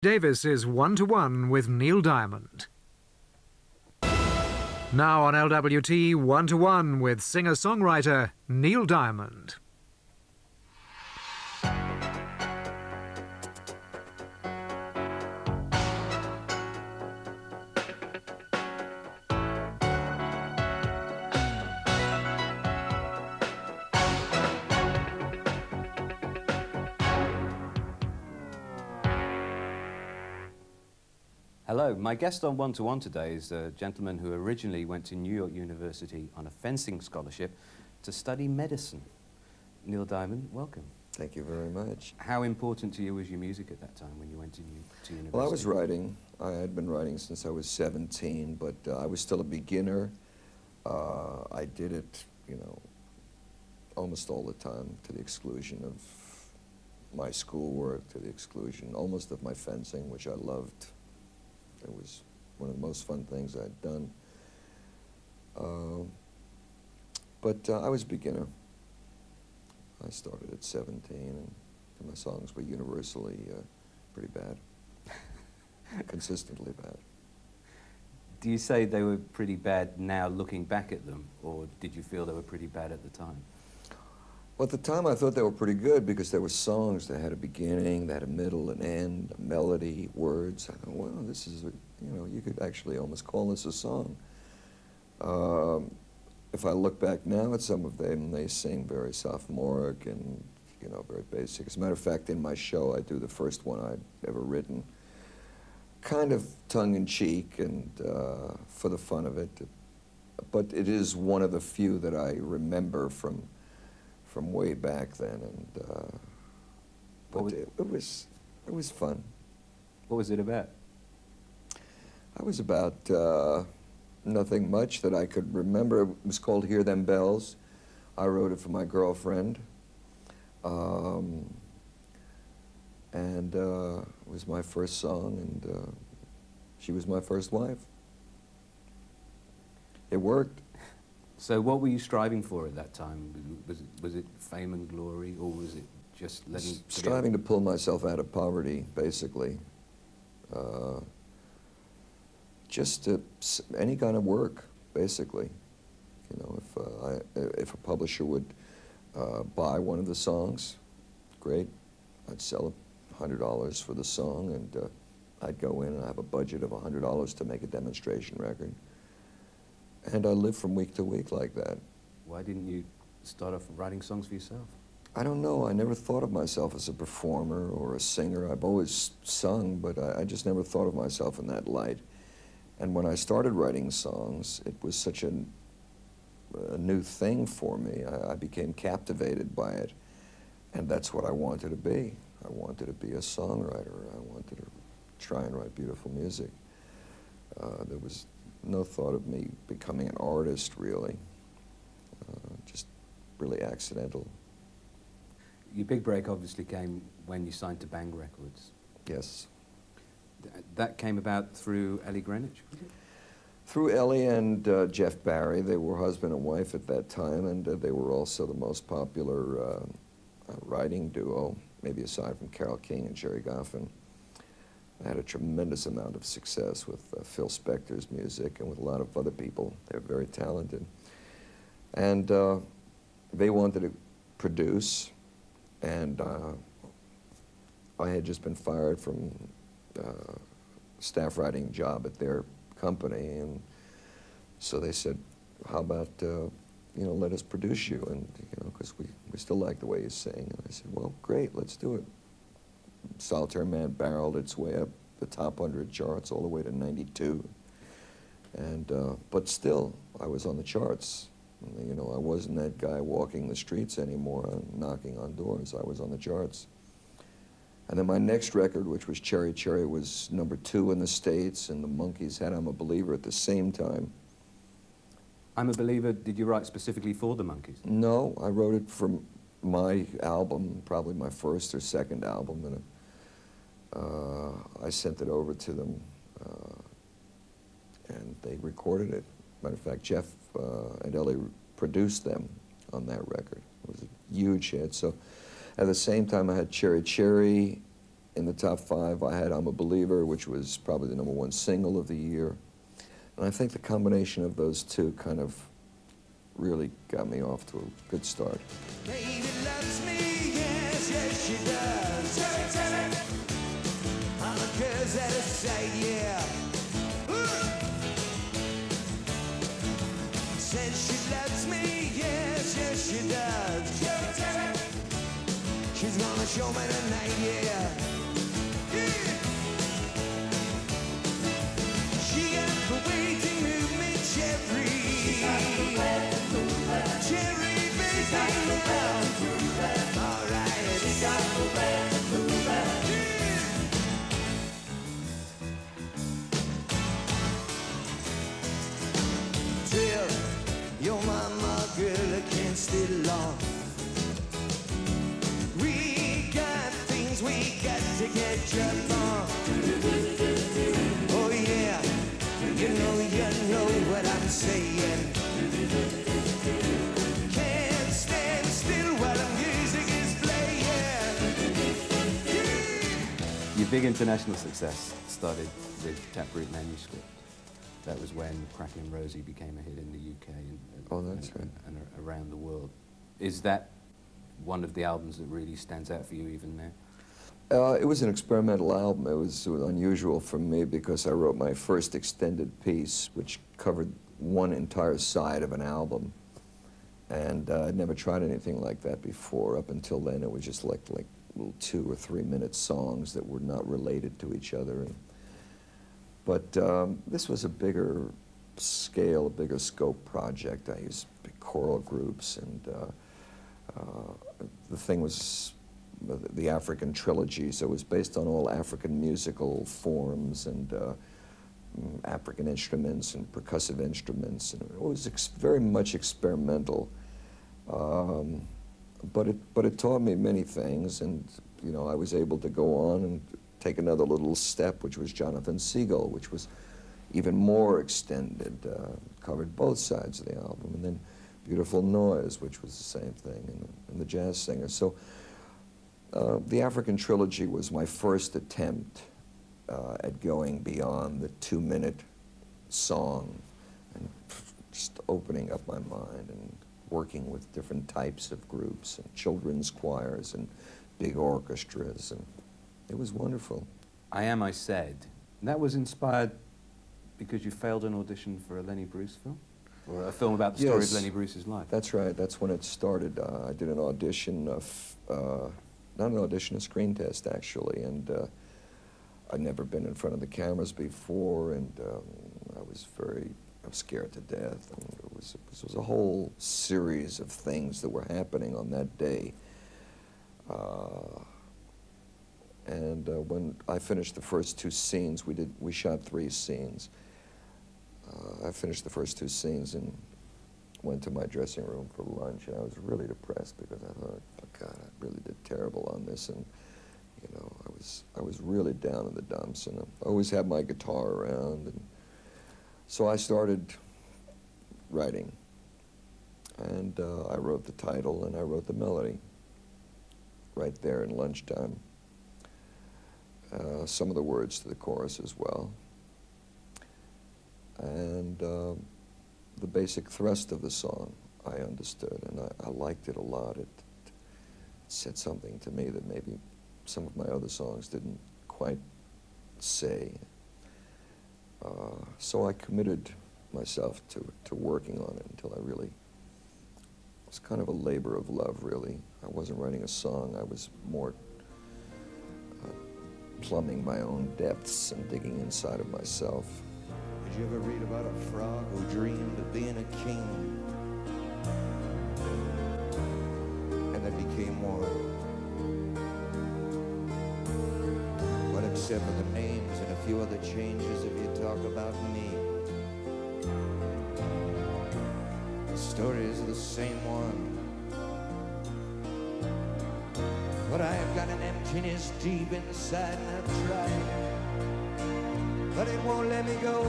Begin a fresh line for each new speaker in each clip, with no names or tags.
Davis is 1-to-1 with Neil Diamond. Now on LWT, 1-to-1 with singer-songwriter Neil Diamond.
Hello, my guest on 1-to-1 today is a gentleman who originally went to New York University on a fencing scholarship to study medicine. Neil Diamond, welcome.
Thank you very much.
How important to you was your music at that time when you went to university?
Well, I was writing. I had been writing since I was 17, but I was still a beginner. I did it, you know, almost all the time, to the exclusion of my schoolwork, to the exclusion almost of my fencing, which I loved. It was one of the most fun things I'd done. But I was a beginner. I started at 17, and my songs were universally pretty bad, consistently bad.
Do you say they were pretty bad now looking back at them, or did you feel they were pretty bad at the time?
Well, at the time I thought they were pretty good because there were songs that had a beginning, that had a middle, an end, a melody, words. I thought, well, this is, you know, you could actually almost call this a song. If I look back now at some of them, they seem very sophomoric and, you know, very basic. As a matter of fact, in my show, I do the first one I'd ever written, kind of tongue-in-cheek and for the fun of it. But it is one of the few that I remember from way back then, and but it was fun.
What was it about?
I was about nothing much that I could remember. It was called Hear Them Bells. I wrote it for my girlfriend, and it was my first song, and she was my first wife. It worked.
So what were you striving for at that time? Was it fame and glory, or was it just letting...
Striving to pull myself out of poverty, basically. Just any kind of work, basically. You know, if a publisher would buy one of the songs, great. I'd sell $100 for the song, and I'd go in and I have a budget of $100 to make a demonstration record. And I lived from week to week like that.
Why didn't you start off writing songs for yourself?
I don't know. I never thought of myself as a performer or a singer. I've always sung, but I just never thought of myself in that light. And when I started writing songs, it was such a new thing for me. I became captivated by it. And that's what I wanted to be. I wanted to be a songwriter. I wanted to try and write beautiful music. There was no thought of me becoming an artist, really. Just really accidental.
Your big break obviously came when you signed to Bang Records.
Yes.
That came about through Ellie Greenwich, was it?
Through Ellie and Jeff Barry. They were husband and wife at that time, and they were also the most popular writing duo, maybe aside from Carole King and Gerry Goffin. I had a tremendous amount of success with Phil Spector's music and with a lot of other people. They're very talented. And they wanted to produce, and I had just been fired from a staff writing job at their company, and so they said, how about, you know, let us produce you, and, you know, because we still like the way you sing. And I said, well, great, let's do it. Solitaire Man barreled its way up the top 100 charts all the way to 92. And, but still, I was on the charts. You know, I wasn't that guy walking the streets anymore, knocking on doors. I was on the charts. And then my next record, which was Cherry Cherry, was #2 in the States, and the Monkees had I'm a Believer at the same time.
I'm a Believer, did you write specifically for the Monkees?
No, I wrote it for my album, probably my first or second album, and I sent it over to them, and they recorded it. Matter of fact, Jeff and Ellie produced them on that record. It was a huge hit. So at the same time, I had Cherry Cherry, In the top 5, I had I'm a Believer, which was probably the #1 single of the year. And I think the combination of those two kind of really got me off to a good start.
Baby loves me, yes, yes she does. All the girls at her side, yeah. Says she loves me, yes, yes she does. She's gonna show me tonight, yeah. She got the way to move me, Cherry. Cherry, baby, all right. Till your mama, girl, I can't stay long. We got things we got to catch up on. Oh yeah, you know what I'm saying. Can't stand still while the music is playing.
Your big international success started with Taproot Manuscript. That was when Crackling Rosie became a hit in the UK and around the world. Is that one of the albums that really stands out for you even now?
It was an experimental album. It was unusual for me because I wrote my first extended piece, which covered one entire side of an album. And I'd never tried anything like that before. Up until then, it was just like little 2 or 3 minute songs that were not related to each other. But this was a bigger scale, a bigger scope project. I used big choral groups, and the thing was the African trilogy, so it was based on all African musical forms and African instruments and percussive instruments, and it was very much experimental. But it taught me many things, and you know, I was able to go on and take another little step, which was Jonathan Seagull, which was even more extended, covered both sides of the album, and then Beautiful Noise, which was the same thing, and the Jazz Singer. So the African trilogy was my first attempt at going beyond the 2 minute song and just opening up my mind and working with different types of groups and children's choirs and big orchestras, and it was wonderful.
I Am, I Said. That was inspired because you failed an audition for a Lenny Bruce film? Or a film about the story of Lenny Bruce's life?
That's right. That's when it started. I did an audition, not an audition, a screen test, actually, and I'd never been in front of the cameras before, and I was scared to death, and it was a whole series of things that were happening on that day. And when I finished the first 2 scenes, we shot 3 scenes. I finished the first 2 scenes and went to my dressing room for lunch, and I was really depressed because I thought, oh God, I really did terrible on this, and you know, I was really down in the dumps, and I always had my guitar around, and so I started writing, and I wrote the title and I wrote the melody right there in lunchtime. Some of the words to the chorus as well. And the basic thrust of the song I understood, and I liked it a lot. It said something to me that maybe some of my other songs didn't quite say. So I committed myself to working on it until it was kind of a labor of love, really. I wasn't writing a song, I was more plumbing my own depths and digging inside of myself.
Did you ever read about a frog who dreamed of being a king and then became one? Well, except for the names and a few other changes, if you talk about me, the story is the same one. But I've got an emptiness deep inside, and I've tried, but it won't let me go.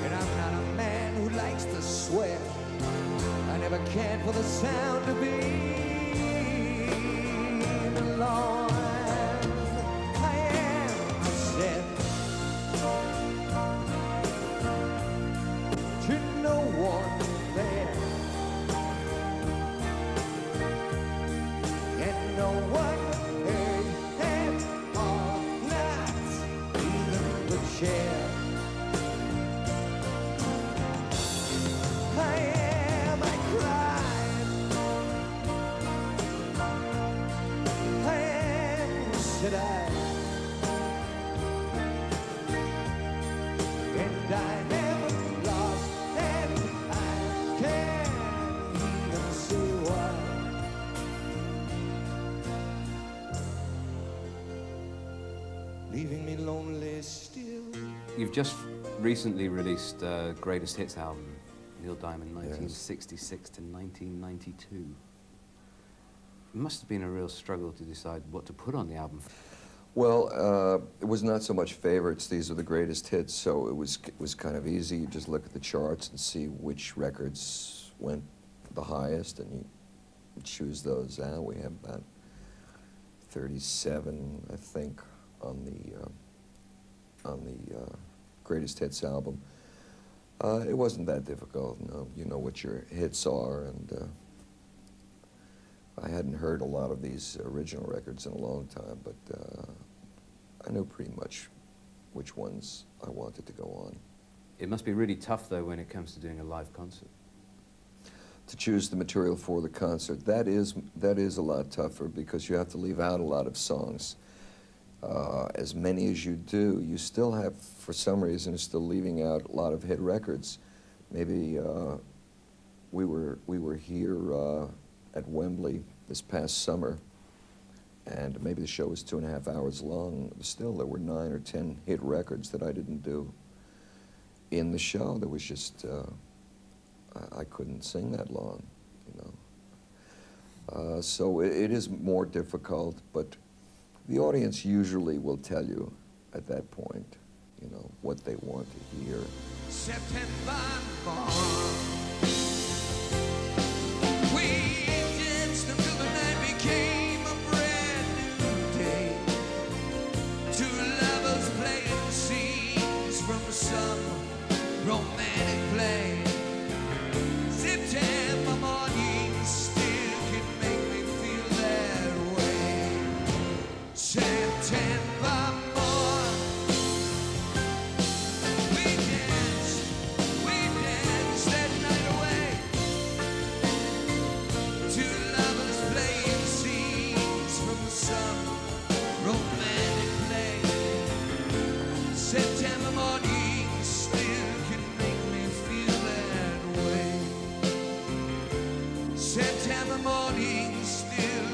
And I'm not a man who likes to sweat. I never can't for the sound of being alone. I am, I said, to no one there, and no one heard him or not, even the chair. I am, I cried. I am, said I. And I am lost, and I can't even see why. Leaving me lonely still.
You've just recently released Greatest Hits album, Neil Diamond, 1966 to 1992. It must have been a real struggle to decide what to put on the album.
Well, it was not so much favorites. These are the greatest hits, so it was kind of easy. You just look at the charts and see which records went the highest, and you choose those out. We have about 37, I think, on the Greatest Hits album. It wasn't that difficult. No, you know what your hits are, and I hadn't heard a lot of these original records in a long time, but I knew pretty much which ones I wanted to go on.
It must be really tough, though, when it comes to doing a live concert.
To choose the material for the concert, that is a lot tougher because you have to leave out a lot of songs. As many as you do, you still have, for some reason, still leaving out a lot of hit records. Maybe we were here at Wembley this past summer, and maybe the show was 2.5 hours long. Still, there were 9 or 10 hit records that I didn't do in the show. There was just, I couldn't sing that long, you know. So it is more difficult, but the audience usually will tell you at that point, you know, what they want to hear.
September morn, we danced until the night became a brand new day. Two lovers playing scenes from some romantic play. September mornings still can make me feel that way. September morn, we danced that night away. Two lovers playing scenes from some romantic play. September mornings still can make me feel that way. September mornings still